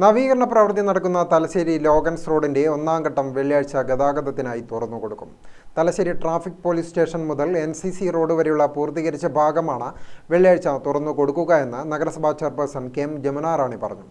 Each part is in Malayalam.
നവീകരണ പ്രവൃത്തി നടക്കുന്ന തലശ്ശേരി ലോഗൻസ് റോഡിന്റെ ഒന്നാം ഘട്ടം വെള്ളിയാഴ്ച ഗതാഗതത്തിനായി തുറന്നുകൊടുക്കും. തലശ്ശേരി ട്രാഫിക് പോലീസ് സ്റ്റേഷൻ മുതൽ NCC റോഡ് വരെയുള്ള പൂർത്തീകരിച്ച ഭാഗമാണ് വെള്ളിയാഴ്ച തുറന്നുകൊടുക്കുകയെന്ന് നഗരസഭാ ചെയർപേഴ്സൺ KM ജമുന റാണി പറഞ്ഞു.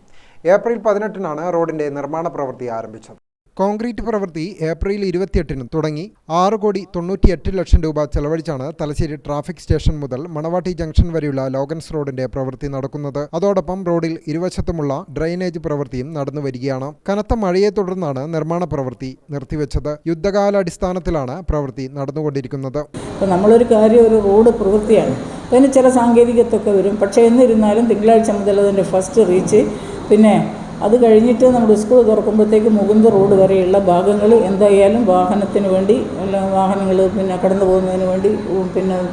ഏപ്രിൽ 18-നാണ് റോഡിന്റെ നിർമ്മാണ പ്രവൃത്തി ആരംഭിച്ചത്. കോൺക്രീറ്റ് പ്രവൃത്തി ഏപ്രിൽ 28-ന് തുടങ്ങി 6,98,00,000 രൂപ ചെലവഴിച്ചാണ് തലശ്ശേരി ട്രാഫിക് സ്റ്റേഷൻ മുതൽ മണവാട്ടി ജംഗ്ഷൻ വരെയുള്ള ലോഗൻസ് റോഡിന്റെ പ്രവൃത്തി നടക്കുന്നത്. അതോടൊപ്പം റോഡിൽ ഇരുവശത്തുമുള്ള ഡ്രെയിനേജ് പ്രവൃത്തിയും നടന്നു വരികയാണ്. കനത്ത മഴയെ തുടർന്നാണ് നിർമ്മാണ പ്രവൃത്തി നിർത്തിവെച്ചത്. യുദ്ധകാലാടിസ്ഥാനത്തിലാണ് പ്രവൃത്തി നടന്നുകൊണ്ടിരിക്കുന്നത്. നമ്മളൊരു കാര്യം, ഒരു റോഡ് പ്രവൃത്തിയാണ്, അതിന് ചില സാങ്കേതികത്വമൊക്കെ വരും. പക്ഷേ എന്നിരുന്നാലും തിങ്കളാഴ്ച മുതൽ അതിൻ്റെ ഫസ്റ്റ് റീച്ച്, പിന്നെ അത് കഴിഞ്ഞിട്ട് നമ്മൾ സ്കൂൾ തുറക്കുമ്പോഴത്തേക്ക് മുകുന്ദ റോഡ് വരെയുള്ള ഭാഗങ്ങൾ എന്തായാലും വാഹനത്തിന് വേണ്ടി, വാഹനങ്ങൾ കടന്നു പോകുന്നതിന് വേണ്ടി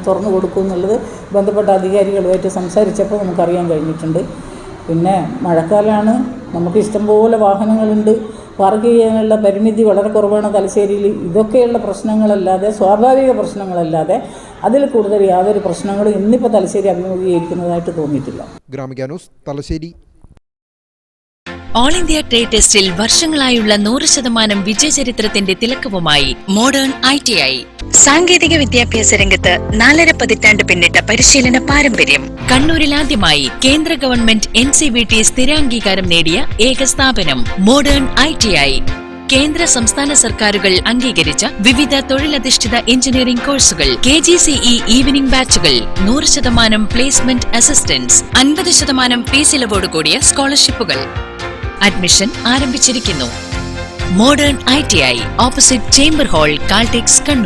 തുറന്നു കൊടുക്കും എന്നുള്ളത് ബന്ധപ്പെട്ട അധികാരികളുമായിട്ട് സംസാരിച്ചപ്പോൾ നമുക്കറിയാൻ കഴിഞ്ഞിട്ടുണ്ട്. പിന്നെ മഴക്കാലമാണ്, നമുക്ക് ഇഷ്ടംപോലെ വാഹനങ്ങളുണ്ട്, പാർക്ക് ചെയ്യാനുള്ള പരിമിതി വളരെ കുറവാണ് തലശ്ശേരിയിൽ. ഇതൊക്കെയുള്ള പ്രശ്നങ്ങളല്ലാതെ, സ്വാഭാവിക പ്രശ്നങ്ങളല്ലാതെ അതിൽ കൂടുതൽ യാതൊരു പ്രശ്നങ്ങളും ഇന്നിപ്പോൾ തലശ്ശേരി അഭിമുഖീകരിക്കുന്നതായിട്ട് തോന്നിയിട്ടില്ല. Gramika news, Thalassery. All India trade ടെസ്റ്റിൽ വർഷങ്ങളായുള്ള 100% വിജയചരിത്രത്തിന്റെ തിലക്കവുമായി മോഡേൺ ITI. സാങ്കേതിക വിദ്യാഭ്യാസ രംഗത്ത് 4.5 പതിറ്റാണ്ട് പിന്നിട്ട പരിശീലന പാരമ്പര്യം. കണ്ണൂരിൽ ആദ്യമായി കേന്ദ്ര ഗവൺമെന്റ് NCVT സ്ഥിരാംഗീകാരം നേടിയ ഏക സ്ഥാപനം മോഡേൺ ITI. കേന്ദ്ര സംസ്ഥാന സർക്കാരുകൾ അംഗീകരിച്ച വിവിധ തൊഴിലധിഷ്ഠിത എഞ്ചിനീയറിംഗ് കോഴ്സുകൾ, KGCE ഈവനിംഗ് ബാച്ചുകൾ, 100% പ്ലേസ്മെന്റ് അസിസ്റ്റൻസ്, 50% ഫീസ് ഇളവോട് കൂടിയ സ്കോളർഷിപ്പുകൾ. അഡ്മിഷൻ ആരംഭിച്ചിരിക്കുന്നു. Modern ITI, opposite chamber hall, Caltex, Kannur.